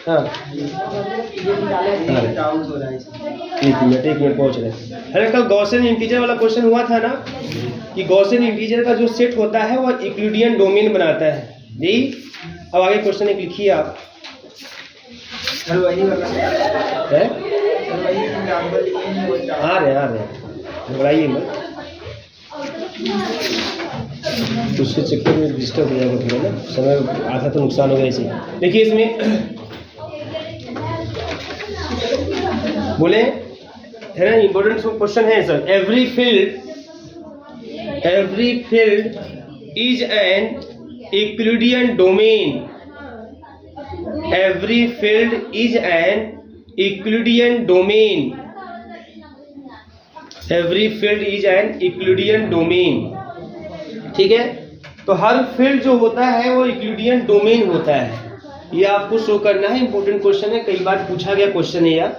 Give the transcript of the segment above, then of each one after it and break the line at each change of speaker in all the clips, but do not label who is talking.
हाँ एक मिनट पहुंच रहे हैं। अरे कल गॉसियन इंटीजर वाला क्वेश्चन हुआ था ना कि गॉसियन इंटीजर का जो सेट होता है वो यूक्लिडियन डोमेन बनाता है। यही अब आगे क्वेश्चन एक लिखिए आप। आ रहे घबराइए मत, उसके चक्कर में डिस्टर्ब हो जाएगा थोड़ा ना, समय आधा तो नुकसान हो गया इसे। देखिए इसमें बोले है ना, इम्पोर्टेंट क्वेश्चन है sir. Every field is an Euclidean domain. Every field is an Euclidean domain. Every field is an Euclidean domain. ठीक है, तो हर फील्ड जो होता है वो यूक्लिडियन डोमेन होता है। ये आपको शो करना है, इंपॉर्टेंट क्वेश्चन है, कई बार पूछा गया क्वेश्चन है यार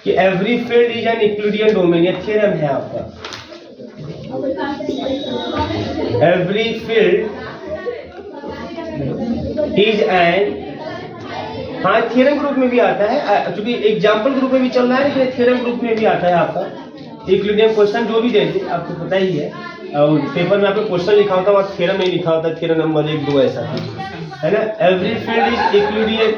कि every field is an Euclidean domain. ये थ्योरम है आपका। एवरी फील्ड इज एन, हाँ थ्योरम ग्रुप में भी आता है, क्योंकि एग्जाम्पल ग्रुप में भी चल रहा है, लेकिन थ्योरम ग्रुप में भी आता है आपका यूक्लिडियन क्वेश्चन। जो भी देते आपको पता ही है, और पेपर में आपको क्वेश्चन लिखा होता है और थ्योरम नहीं लिखा होता, थ्योरम नंबर 1 2 ऐसा है ना। Every field is Euclidean.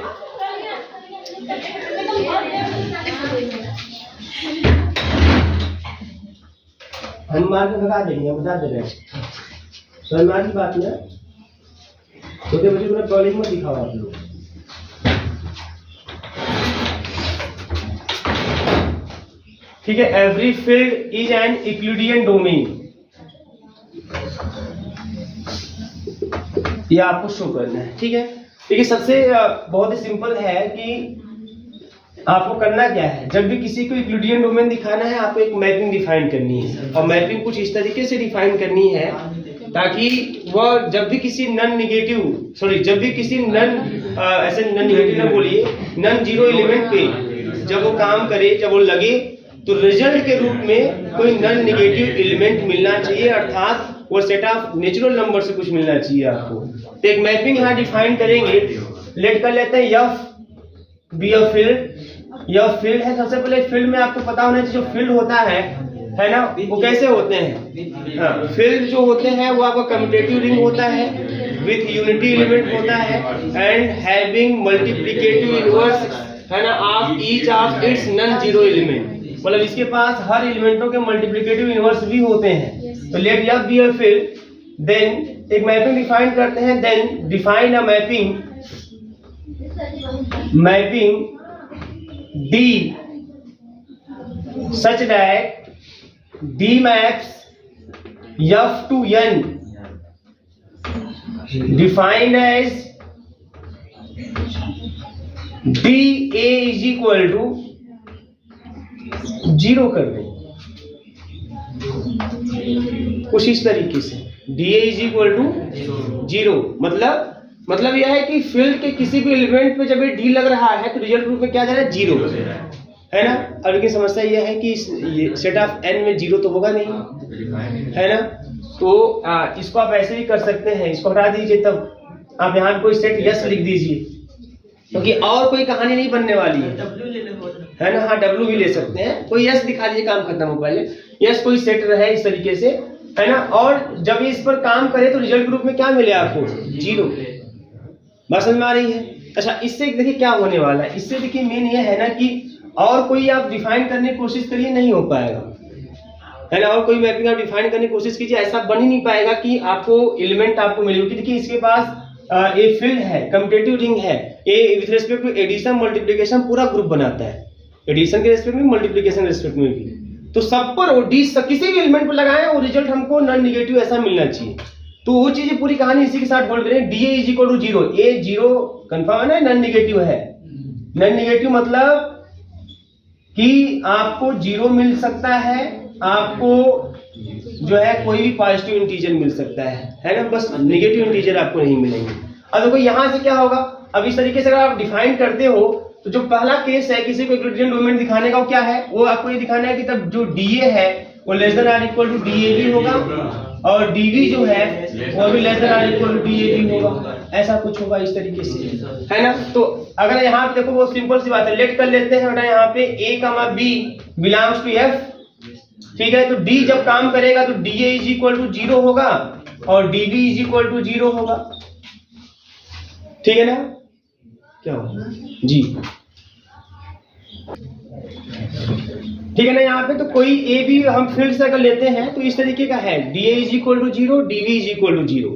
हम मार के भगा देंगे, बता दे रहे हैं सलमान की बात में। छोटे बच्चे को कॉलेज में दिखाओ आप लोग। ठीक है, every field is an Euclidean domain. ये आपको शो करना है। ठीक है, देखिए सबसे बहुत ही सिंपल है कि आपको करना क्या है। जब भी किसी को यूक्लिडियन डोमेन दिखाना है, आपको एक मैपिंग डिफाइन करनी है, और मैपिंग कुछ इस तरीके से डिफाइन करनी है ताकि वह जब भी किसी नन नेगेटिव ना बोलिए, नन जीरो एलिमेंट पे जब वो काम करे, जब वो लगे, तो रिजल्ट के रूप में कोई नन नेगेटिव एलिमेंट मिलना चाहिए, अर्थात वो सेट ऑफ नेचुरल नंबर से कुछ मिलना चाहिए आपको। तो एक मैपिंग यहाँ डिफाइन करेंगे। लेट कर लेते हैं एफ बी अ फील्ड। यह फील्ड है। सबसे पहले फील्ड में आपको पता होना चाहिए, जो फील्ड होता है ना, वो कैसे होते हैं। हाँ, फील्ड जो होते हैं वो आपका कम्यूटेटिव रिंग होता है विथ यूनिटी एलिमेंट होता है एंड हैविंग मल्टीप्लिकेटिव इनवर्स, है ना, of each of its non zero element. मतलब इसके पास हर एलिमेंटों के मल्टीप्लिकेटिव इनवर्स भी होते हैं। तो let F be a field, then एक मैपिंग डिफाइन करते हैं। Then define a mapping D such that D maps F to N defined as DA is equal to 0 कर दें कुछ इस तरीके से। DA is equal to 0 मतलब यह है कि फील्ड के किसी भी एलिमेंट पे जब ये डी लग रहा है तो रिजल्ट रूप में क्या जा रहा है, 0 है ना। अब की समस्या यह है कि ये सेट ऑफ n में 0 तो होगा नहीं, है ना। तो इसको आप ऐसे ही कर सकते हैं, इसको हटा दीजिए, तब आप यहाँ कोई सेट यस लिख दीजिए, क्योंकि और कोई कहानी नहीं बनने वाली है ना। हाँ W भी ले सकते हैं, कोई यस दिखा दीजिए, काम खत्म हो पाए। यस कोई सेट रहे इस तरीके से, है ना। और जब इस पर काम करे तो रिजल्ट ग्रुप में क्या मिले आपको, 0। बात समझ में आ रही है। अच्छा, इससे देखिए क्या होने वाला है। इससे देखिए मेन ये है ना कि और कोई आप डिफाइन करने की कोशिश करिए, नहीं हो पाएगा, है ना। और कोई मैपिंग आप डिफाइन करने की कोशिश कीजिए, ऐसा बन ही नहीं पाएगा कि आपको एलिमेंट आपको मिले। क्योंकि देखिए इसके पास एक फील्ड है, कम्यूटेटिव रिंग है, ये with respect to addition multiplication पूरा ग्रुप बनाता है, एडिशन के रिस्पेक्ट में, मल्टीप्लिकेशन के रिस्पेक्ट में भी। तो सब पर किसी भी एलिमेंट पर लगाएं और रिजल्ट हमको नॉन नेगेटिव ऐसा मिलना चाहिए। तो वो चीजें पूरी कहानी इसी के साथ होल्ड करें। DA is equal to 0, A 0 confirm है ना, नॉन नेगेटिव है। नॉन नेगेटिव मतलब कि आपको 0 मिल सकता है, आपको जो है कोई भी पॉजिटिव इंटीजर मिल सकता है ना, बस नेगेटिव इंटीजर आपको नहीं मिलेंगे। अब देखो यहाँ से क्या होगा, अब इस तरीके से अगर आप डिफाइन करते हो तो जो पहला केस है किसी को यूक्लिडियन डोमेन दिखाने का, वो क्या है, वो आपको ये दिखाना है कि तब जो DA है वो less than or equal to DAB होगा, और डीवी जो है वो भी less than or equal to DAB होगा, ऐसा कुछ होगा इस तरीके से, है ना। तो अगर यहाँ पे देखो वो सिंपल सी बात है, लेट कर लेते हैं बेटा यहाँ पे ए कमा बी बिलोंग्स टू एफ, ठीक है। तो डी जब काम करेगा तो D A is equal to 0 होगा और D B is equal to 0 होगा, ठीक है ना। क्या होगा जी, ठीक है ना। यहाँ पे तो कोई ए बी हम फील्ड सर्कल लेते हैं तो इस तरीके का है, D A is equal to 0, D B is equal to 0,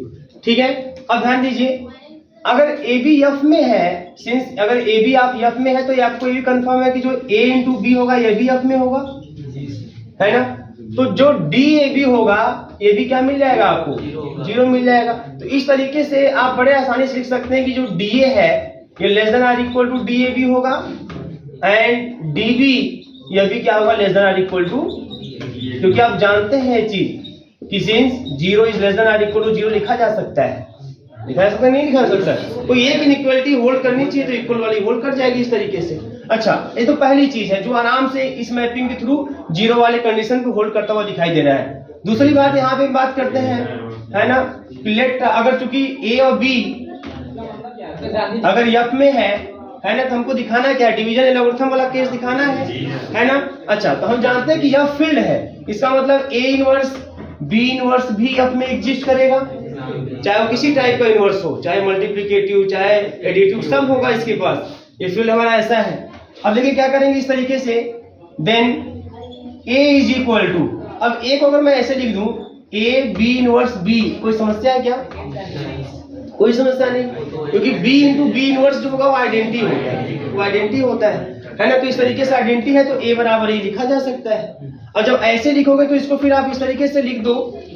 ठीक है। अब ध्यान दीजिए, अगर ए बी एफ में है, सिंस अगर ए बी आप एफ में है तो आपको ये भी कंफर्म है कि जो ए इंटू बी होगा ये भी एफ में होगा, है ना। तो जो डी ए बी होगा ये भी क्या मिल जाएगा आपको, 0 मिल जाएगा। तो इस तरीके से आप बड़े आसानी से लिख सकते हैं कि जो डी ए है ये less than or equal to D A B होगा एंड डी बी यह भी क्या होगा, less than or equal to, क्योंकि आप जानते हैं ये चीज कि since 0 is less than or equal to 0 लिखा जा सकता है, लिखा जा सकता है, नहीं लिखा जा सकता। कोई एक इनइक्वालिटी होल्ड करनी चाहिए तो इक्वल वाली होल्ड कर जाएगी इस तरीके से। अच्छा, ये तो पहली चीज है जो आराम से इस मैपिंग के थ्रू 0 वाले कंडीशन को होल्ड करता हुआ दिखाई दे रहा है। दूसरी बात यहाँ पे बात करते हैं, है ना, लेट अगर चूंकि ए और बी अगर एफ में है ना, तो हमको दिखाना क्या है, डिवीजन एल्गोरिथम वाला केस दिखाना है ना। अच्छा, तो हम जानते हैं कि यह फील्ड है, इसका मतलब ए इनवर्स बी इनवर्स भी एफ में एग्जिस्ट करेगा, चाहे वो किसी टाइप का इनवर्स हो, चाहे मल्टीप्लिकेटिव चाहे एडिटिव, सब होगा इसके पास। ये फील्ड हमारा ऐसा है। अब देखिए क्या करेंगे इस तरीके से, then A is equal to, अब ए को अगर मैं ऐसे लिख दूं ए बी इनवर्स बी, कोई समस्या है क्या, कोई समस्या नहीं, क्योंकि b इंटू बी इनवर्स जो होगा वो आइडेंटिटी होता है, वो आइडेंटिटी होता है ना। तो इस तरीके से आइडेंटिटी है तो a बराबर ए लिखा जा सकता है। और जब ऐसे लिखोगे तो इसको फिर आप इस तरीके से लिख दो,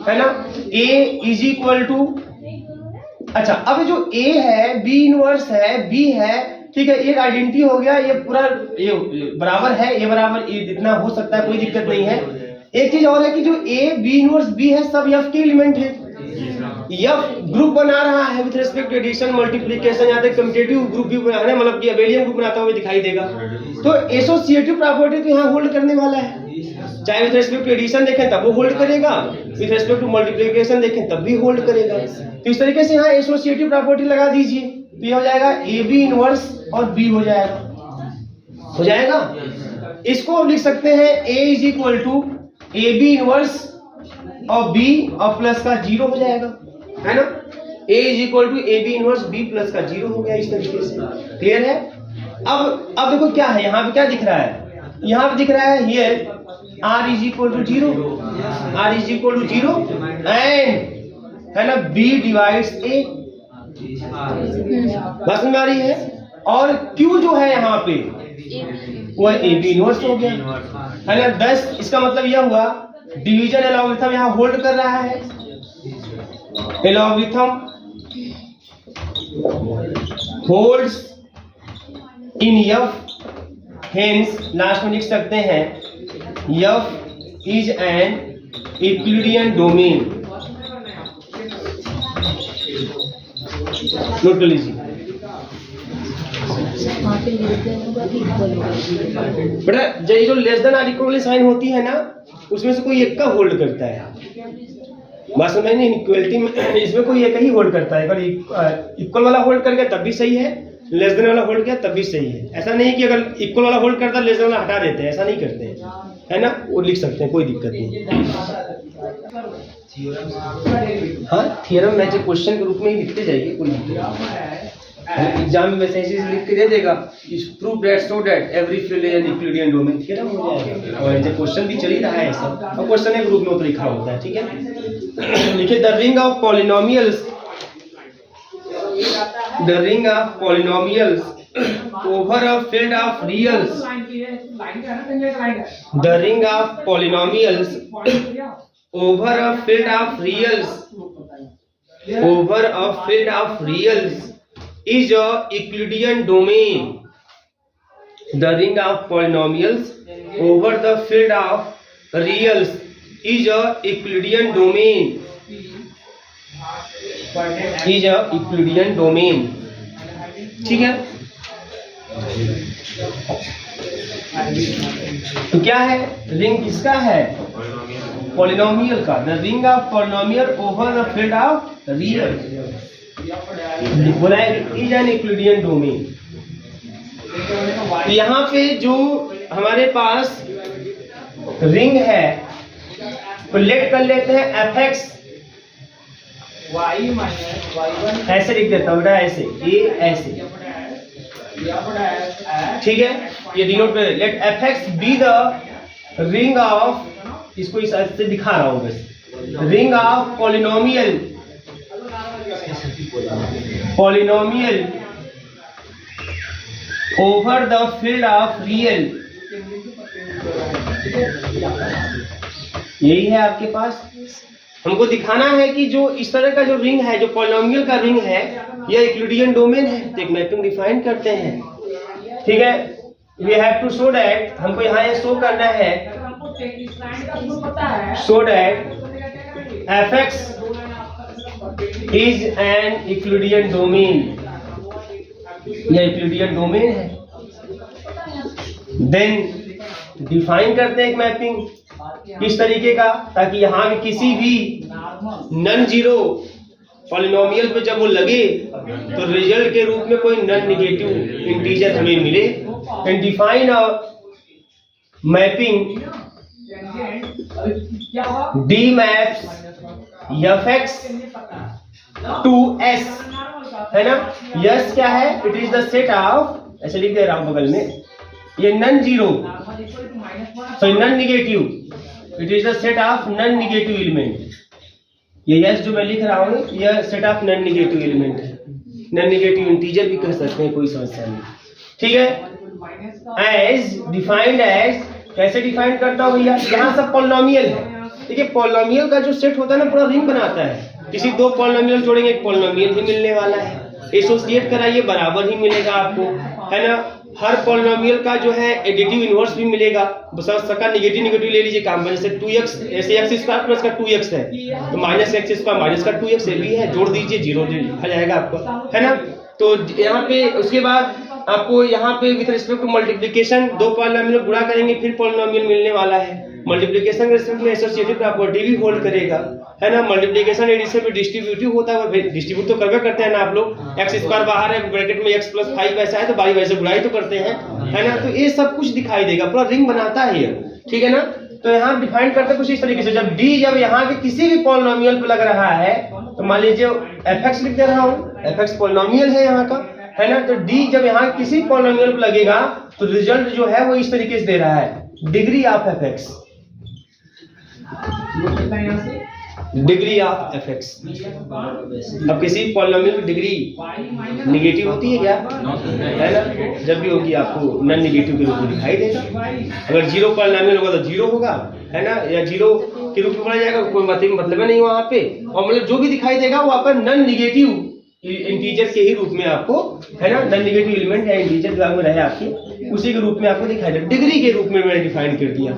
है ना, a इज इक्वल टू, अच्छा अब जो a है b इनवर्स है b है, ठीक है, एक आइडेंटिटी हो गया, ये पूरा ये बराबर है, ये बराबर ये जितना हो सकता है कोई दिक्कत नहीं है। एक चीज और है कि जो a b इनवर्स b है सब f के एलिमेंट है, यह ग्रुप बना रहा है with respect to addition multiplication, यहाँ तक कम्यूटेटिव ग्रुप भी बना रहा है, मतलब कि अबेलियन ग्रुप बनाता हुआ दिखाई देगा। तो एसोसिएटिव प्रॉपर्टी तो यहाँ होल्ड करने वाला है, चाहे विद रिस्पेक्ट टू एडिशन देखें तब वो होल्ड करेगा, विद रिस्पेक्ट टू मल्टीप्लिकेशन देखें तब भी होल्ड करेगा। तो इस तरीके से यहाँ एसोसिएटिव प्रॉपर्टी लगा दीजिए तो ये हो जाएगा ए बी इनवर्स और बी हो जाएगा। इसको अब लिख सकते हैं A is equal to A B inverse और बी और प्लस का 0 हो जाएगा, है ना। a is equal to A B inverse B plus का 0 हो गया इस तरीके से, क्लियर है। अब देखो क्या है, यहाँ पे क्या दिख रहा है, यहाँ पे दिख रहा है here r is equal to 0, r is equal to 0 and, है ना, b डिवाइड्स a, बात समझ में आ रही है। और q जो है यहाँ पे वो ए बी इनवर्स हो गया, है ना। 10 इसका मतलब यह हुआ डिवीजन एल्गोरिथम यहाँ होल्ड कर रहा है, algorithm holds in F, hence last में लिख सकते हैं F is an Euclidean domain, note कर लीजिए बेटा। जो less than or equal sign होती है ना, उसमें से कोई एक का होल्ड करता है, बात समझ में, इक्वलिटी में इसमें कोई एक ही होल्ड करता है। अगर इक्वल वाला होल्ड कर गया तब भी सही है, लेस देन वाला होल्ड किया तब भी सही है। ऐसा नहीं कि अगर इक्वल वाला होल्ड करता है लेस देन वाला हटा देते हैं, ऐसा नहीं करते हैं, है ना, वो लिख सकते हैं, कोई दिक्कत नहीं। हाँ, थ्योरम मैच क्वेश्चन के रूप में ही लिखते जाइए, कोई दिक्कत नहीं। एग्जाम में वैसे ऐसे लिख के दे देगा, prove that so that every field is an Euclidean domain, theorem हो जाएगा। और ऐसे क्वेश्चन भी चल ही रहा है सब, और क्वेश्चन एक ग्रुप में तो लिखा होता है, ठीक है। लिखिए the ring of polynomials, the ring of polynomials over a field of reals, the ring of polynomials over a field of reals, over a field of reals is a Euclidean domain. The ring of polynomials over the field of reals is a Euclidean domain. Is a Euclidean domain. ठीक है। तो क्या है, ring किसका है, polynomial का, the ring of polynomial over the field of real, बोला है इज एन यूक्लिडियन डोमेन। यहाँ पे जो हमारे पास रिंग है तो लेट कर लेते हैं fx, ऐसे लिख देता हूँ बेटा, ऐसे ये ऐसे, ठीक है, ये डिनोट कर, let fx be the ring of, इसको इस से दिखा रहा हूँ बस, ring of polynomial over the field of real, यही है आपके पास। हमको दिखाना है कि जो इस तरह का जो रिंग है, जो पॉलिनोमियल का रिंग है, यह यूक्लिडियन डोमेन है। तो एक मैपिंग डिफाइन करते हैं, ठीक है। We have to show that, हमको यहाँ ये शो करना है, show that fx is an Euclidean domain, यह यूक्लिडियन डोमेन है। देन डिफाइन करते हैं एक मैपिंग किस तरीके का, ताकि यहाँ के किसी भी नन जीरो पॉलिनोमियल पे जब वो लगे तो रिजल्ट के रूप में कोई नन नेगेटिव इंटीजर हमें मिले। And define a mapping D maps fx to s, है ना। यस क्या है, it is the set of, ऐसे लिख दे रहा हूं बगल में, ये non zero, so non negative, it is the set of non negative element. ये यस जो मैं लिख रहा हूँ, यह set of non negative element है, नन नेगेटिव इंटीजर भी कह सकते हैं, कोई समस्या नहीं, ठीक है। एज डिफाइंड एज, कैसे डिफाइन करता हूँ भैया, यहाँ सब पॉलिनोमियल है, देखिए पॉलिनोमियल का जो सेट होता है ना, पूरा रिंग बनाता है। किसी दो पॉलिनोमियल जोड़ेंगे, एक पॉलिनोमियल ही मिलने वाला है, एसोसिएट कराइए बराबर ही मिलेगा आपको, है ना। हर पॉलिनोमियल का जो है एडिटिव इनवर्स भी मिलेगा, बस सबका नेगेटिव नेगेटिव ले लीजिए काम, जैसे 2x, ऐसे x स्क्वायर प्लस का 2x है तो माइनस x स्क्वायर माइनस का 2x भी है, जोड़ दीजिए, जीरो आ जाएगा आपका, है ना। तो यहाँ पे उसके बाद आपको यहाँ पे विद रिस्पेक्ट टू मल्टीप्लिकेशन, दो पॉलिनोमियल गुणा करेंगे फिर पॉलिनोमियल मिलने वाला है। मल्टीप्लिकेशन के रिस्पेक्ट में एसोसिएटिव प्रॉपर्टी भी होल्ड करेगा, है ना। मल्टीप्लिकेशन एडिशन में डिस्ट्रीब्यूटिव होता है, डिस्ट्रीब्यूट तो करवे करते हैं ना आप लोग, एक्स स्क्वायर बाहर है, ब्रैकेट में x प्लस 5 ऐसा है तो बाई वैसे गुणा ही तो करते हैं, है ना। तो ये सब कुछ दिखाई देगा, पूरा रिंग बनाता है ये, ठीक है ना। तो यहाँ डिफाइन करते कुछ इस तरीके से, जब d जब यहाँ के किसी भी पॉलिनोमियल पे लग रहा है तो मान लीजिए fx लिख दे रहा हूँ, fx पॉलिनोमियल है यहाँ का, है ना। तो d जब यहाँ किसी पॉलिनोमियल पे लगेगा तो रिजल्ट जो है वो इस तरीके से दे रहा है, degree of fx, degree of fx। अब किसी पॉलिनोमियल की डिग्री नेगेटिव होती है क्या, है ना, जब भी होगी आपको नन नेगेटिव के रूप में दिखाई देगा। अगर जीरो पॉलिनोमियल होगा तो जीरो होगा, है ना, या जीरो के रूप में बोला जाएगा, कोई मतलब नहीं वहां पे, और मतलब जो भी दिखाई देगा वो आपका नन नेगेटिव इंटीजर के ही रूप में आपको, है ना, नन नेगेटिव एलिमेंट है इंटीजर दिमाग में रहे आपके, उसी के रूप में आपको दिखाई देगा। डिग्री के रूप में मैंने डिफाइन कर दिया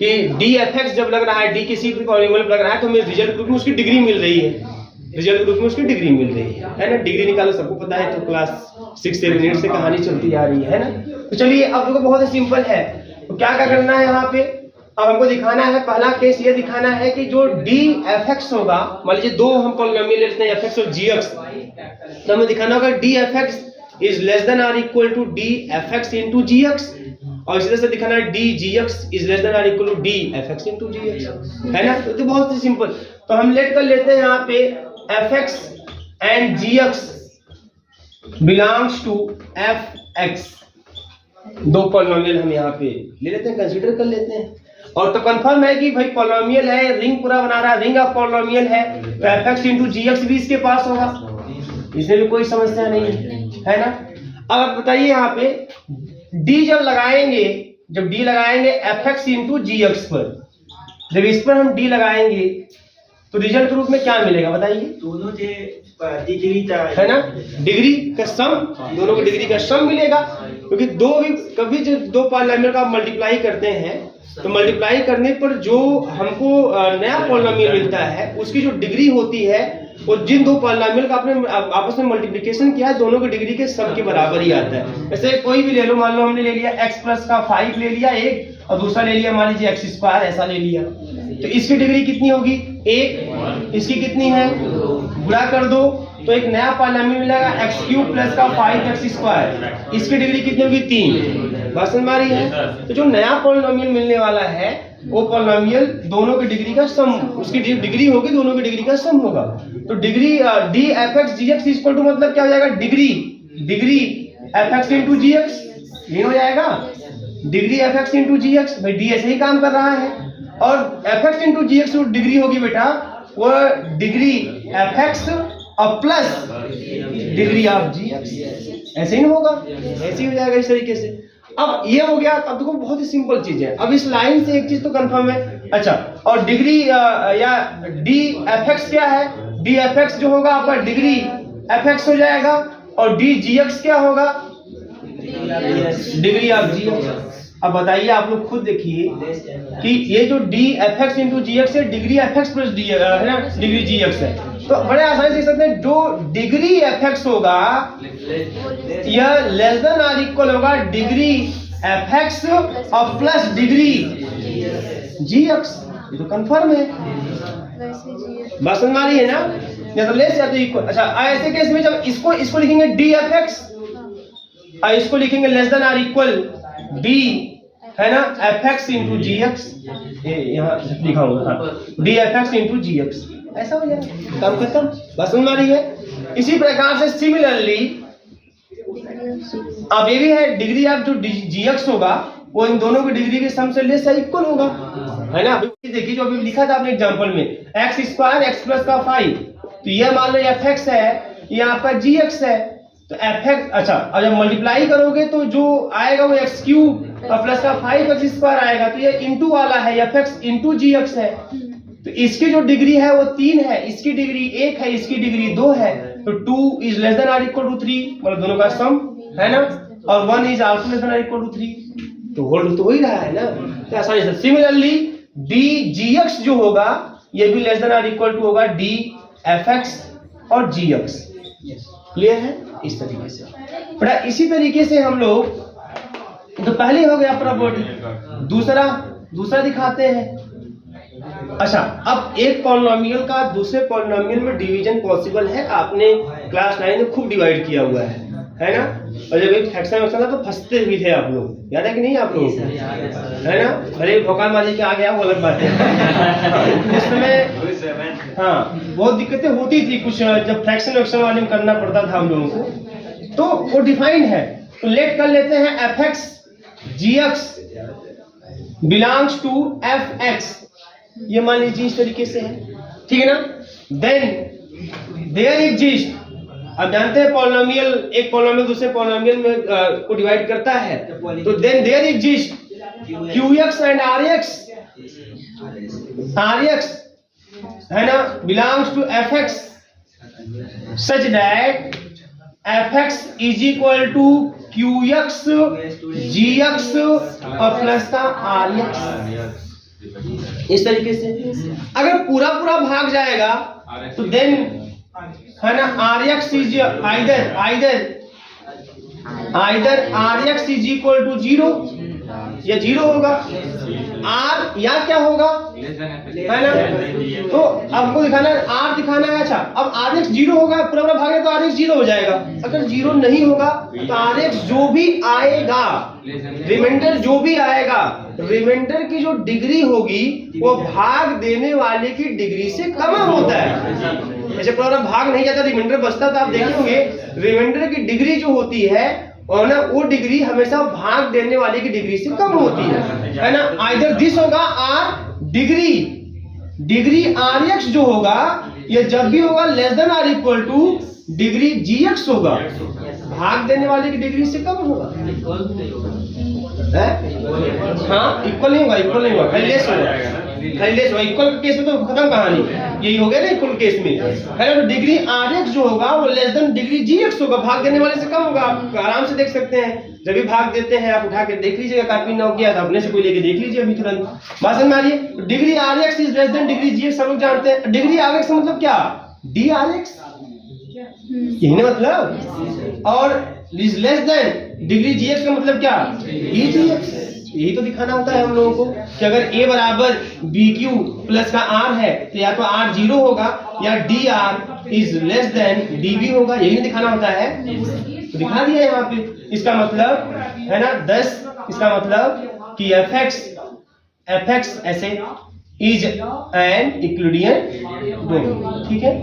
कि dfx जब लग रहा है, d किसी भी पॉलिनोमियल लग रहा है तो हमें रिजल्ट ग्रुप में उसकी डिग्री मिल रही है, रिजल्ट ग्रुप में उसकी डिग्री मिल रही है ना। डिग्री निकालो, सबको पता है, तो क्लास 6-7 मिनट से कहानी चलती आ रही है ना। तो चलिए अब देखो बहुत ही सिंपल है, तो क्या क्या करना है यहाँ पे, अब हमको दिखाना है, पहला केस ये दिखाना है कि जो dfx होगा, मान लीजिए दो हम पॉलिनोमियल लेते हैं fx और gx, तो हमें दिखाना होगा dfx इज लेस देन और equal to dfx into gx, और इसी तरह से दिखाना है dgx इज लेस देन और equal to dfx into gx, है ना। तो बहुत ही सिंपल, तो हम लेट कर लेते हैं यहाँ पे fx and gx belongs to fx, दो पॉलिनोमियल हम यहाँ पे ले लेते हैं, कंसीडर कर लेते हैं, और तो कंफर्म है कि भाई पॉलिनोमियल है, रिंग पूरा बना रहा है, रिंग ऑफ पॉलिनोमियल है, तो fx इनटू gx भी इसके पास होगा, इसमें भी कोई समस्या नहीं है ना। अब आप बताइए यहाँ पे d जब लगाएंगे, जब d लगाएंगे fx इंटू gx पर, जब इस पर हम d लगाएंगे तो रिजल्ट के रूप में क्या मिलेगा बताइए,
दोनों के डिग्री
है ना, डिग्री का सम, दोनों को डिग्री का सम मिलेगा, क्योंकि दो भी कभी जो दो पॉलिनोमियल का मल्टीप्लाई करते हैं तो मल्टीप्लाई करने पर जो हमको नया पॉलिनोमियल मिलता है उसकी जो डिग्री होती है वो जिन दो पॉलिनोमियल का आपने आपस में मल्टीप्लिकेशन किया है दोनों की डिग्री के सम के बराबर ही आता है। जैसे कोई भी ले लो, मान लो हमने ले लिया x प्लस का 5 ले लिया एक, और दूसरा ले लिया मान लीजिए x स्क्वायर, ऐसा ले लिया, तो इसकी डिग्री कितनी होगी 1, इसकी कितनी है, गुणा कर दो तो एक नया पॉलिनोमियल मिलेगा x³ प्लस का 5x²। इसकी डिग्री कितनी होगी 3। बात समझ में आ रही है? तो जो नया पॉलिनोमियल मिलने वाला है वो पॉलिनोमियल दोनों की डिग्री का सम, उसकी डिग्री होगी दोनों की डिग्री का सम होगा। तो डिग्री dfx(gx) इक्वल टू मतलब क्या हो जाएगा, डिग्री fx इंटू gx, ये हो जाएगा डिग्री fx इंटू gx। भाई डी ऐसे ही काम कर रहा है, और fx इंटू gx जो डिग्री होगी बेटा वो डिग्री fx और प्लस डिग्री ऑफ gx, ऐसे ही होगा, ऐसे ही हो जाएगा इस तरीके से। अब ये हो गया, अब देखो बहुत ही सिंपल चीज है। अब इस लाइन से एक चीज तो कंफर्म है। अच्छा, और डिग्री या dfx क्या है, dfx जो होगा आपका डिग्री fx हो जाएगा, और dgx क्या होगा, डिग्री ऑफ gx। अब बताइए आप लोग खुद देखिए कि ये जो dfx इंटू gx है डिग्री fx प्लस d है ना, डिग्री gx है। तो बड़े आसानी से देख सकते हैं, जो डिग्री fx होगा यह लेस देन और इक्वल होगा डिग्री fx और प्लस डिग्री gx। ये तो कंफर्म है, बात समझ में आ रही है ना, या तो लेस या तो इक्वल। अच्छा, ऐसे केस में जब इसको लिखेंगे dfx और इसको लिखेंगे लेस देन और इक्वल d है ना fx इंटू gx, यहाँ लिखा होगा dfx इंटू gx, ऐसा हो जाएगा, काम खत्म। बस समझ में आ रही है? इसी प्रकार से सिमिलरली अब ये भी है, डिग्री ऑफ जो gx होगा वो इन दोनों की डिग्री के सम से लेस या इक्वल होगा, है ना। देखिए जो अभी लिखा था आपने एग्जांपल में x² x प्लस का 5, तो ये मान लो fx है, ये आपका gx है। तो fx, अच्छा, और जब मल्टीप्लाई करोगे तो जो आएगा वो x³ और प्लस का 5x² आएगा, तो ये इंटू वाला है, fx इंटू gx है। तो इसकी जो डिग्री है वो 3 है, इसकी डिग्री 1 है, इसकी डिग्री 2 है। तो 2 इज लेस देन और इक्वल टू 3, मतलब दोनों का सम है ना, और 1 इज आल्सो लेस देन और इक्वल टू 3, तो होल्ड तो हो ही रहा है ना। तो आसानी से सिमिलरली dgx जो होगा ये भी लेस देन और इक्वल टू होगा dfx और gx। क्लियर है? इस तरीके से बड़ा, इसी तरीके से हम लोग, तो पहले हो गया प्रॉपर्टी, दूसरा दिखाते हैं। अच्छा, अब एक पॉलिनोमियल का दूसरे पॉलिनोमियल में डिवीजन पॉसिबल है, आपने क्लास 9 में खूब डिवाइड किया हुआ है ना। और जब एक फ्रैक्शन था तो फंसते भी थे आप लोग, याद है कि नहीं आप लोगों को, है ना। अरे भोकाल मारी के आ गया वो अलग बात है। उस समय हाँ बहुत दिक्कतें होती थी कुछ, जब फ्रैक्शन वैक्शन वाले में करना पड़ता था हम लोगों को, तो वो डिफाइंड है। तो लेट कर लेते हैं fx gx belongs to fx, ये मान लीजिए इस तरीके से है, ठीक है ना। देन देयर एग्जिस्ट, अब जानते हैं पॉलिनोमियल, एक पॉलिनोमियल दूसरे पॉलिनोमियल में को डिवाइड करता है, तो then there exist qx and rx है ना belongs to fx such that fx is equal to qx gx और प्लस का rx। इस तरीके से अगर पूरा भाग जाएगा तो देन है ना rx is either rx is equal to 0 या 0 होगा, r या क्या होगा, है ना। तो आपको दिखाना है, r दिखाना है। अच्छा, अब rx 0 होगा, पूरा भाग है तो rx 0 हो जाएगा। अगर 0 नहीं होगा तो rx जो भी आएगा, रिमाइंडर जो भी आएगा, रिमाइंडर की जो डिग्री होगी वो भाग देने वाले की डिग्री से कम होता है। जैसे पूरा भाग नहीं जाता, रिमाइंडर बचता, तो आप देखेंगे रिमाइंडर की डिग्री जो होती है और ना वो डिग्री हमेशा भाग देने वाले की डिग्री से कम होती है ना। आइदर दिस होगा r डिग्री rx जो होगा ये जब भी होगा लेस देन और इक्वल टू डिग्री gx होगा, भाग देने वाले की डिग्री से कम होगा। हाँ, इक्वल नहीं होगा, लेस होगा। इक्वल केस में तो खत्म कहानी, यही हो गया ना इक्वल केस में, है ना। तो डिग्री rx जो होगा वो लेस देन डिग्री gx होगा, भाग देने वाले से कम होगा। आप आराम से देख सकते हैं, जब भी भाग देते हैं आप उठा के देख लीजिएगा, कॉपी ना किया था अपने से कोई लेके देख लीजिए अभी तुरंत। बात समझ में आ रही है? Degree rx is less then degree gx, सब लोग जानते हैं। डिग्री rx का मतलब क्या, drx, यही ना मतलब। और is less then degree gx का मतलब क्या, dgx। यही तो दिखाना होता है हम लोगों को कि अगर a बराबर बी क्यू प्लस का r है तो या तो r 0 होगा या dr is less then dv होगा, यही नहीं दिखाना होता है। तो दिखा दिया यहाँ पे, इसका मतलब है ना 10, इसका मतलब कि fx ऐसे इज एन यूक्लिडियन डोमेन। ठीक है,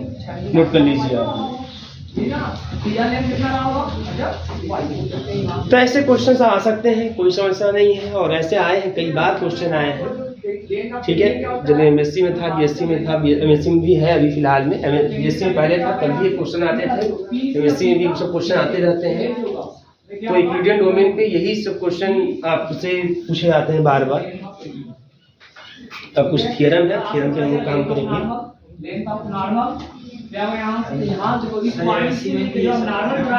नोट कर लीजिए आप। तो ऐसे क्वेश्चन आ सकते हैं, कोई समस्या नहीं है, और ऐसे आए हैं, कई बार क्वेश्चन आए हैं। ठीक है, जब एमएससी में था, बीएससी में था, एमएससी में भी है अभी फिलहाल में, बीएससी में पहले था तब भी क्वेश्चन आते थे, एमएससी में भी सब क्वेश्चन आते रहते हैं। तो यूक्लिडियन डोमेन पे यही सब क्वेश्चन आपसे पूछे जाते हैं बार बार। अब कुछ थियरम है, थियरम पे हम लोग काम करेंगे।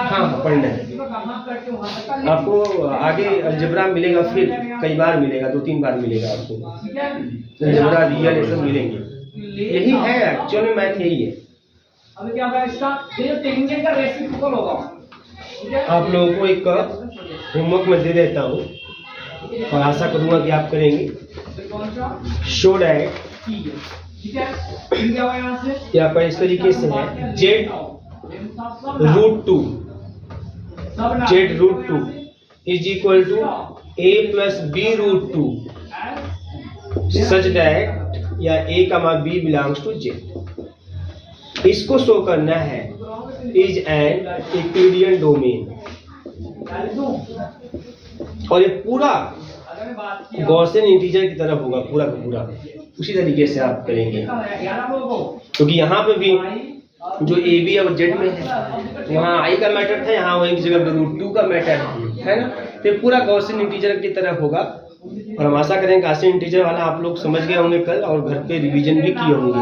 हाँ, पढ़ना है आपको, आगे अलजेब्रा मिलेगा, फिर कई बार मिलेगा, 2-3 बार मिलेगा आपको अलजेब्रा, रियल, ये सब मिलेंगे। यही है एक्चुअल में, मैथ यही है।
अभी क्या होगा इसका, ये टेंजेंट का रेसिप्रोकल होगा।
आप लोगों को एक होमवर्क में दे देता हूँ और आशा करूंगा कि आप करेंगे। शो डैट, यहाँ पर इस तरीके से है, Z root two is equal to a plus B root 2 such that या a comma b belongs to Z. इसको शो करना है इज एन यूक्लिडियन डोमेन, और ये पूरा गॉसियन इंटीजर की तरफ होगा, पूरा का पूरा उसी तरीके से आप करेंगे। क्योंकि यहाँ पे भी जो ए बी और जेड में है, वहाँ आई का मैटर था, यहाँ वही जगह पे रूट 2 का मैटर है ना। तो पूरा गॉसियन इंटीजर की तरफ होगा, और हम आशा करें गॉसियन इंटीजर वाला आप लोग समझ गए होंगे कल, और घर पे रिवीजन भी किए होंगे।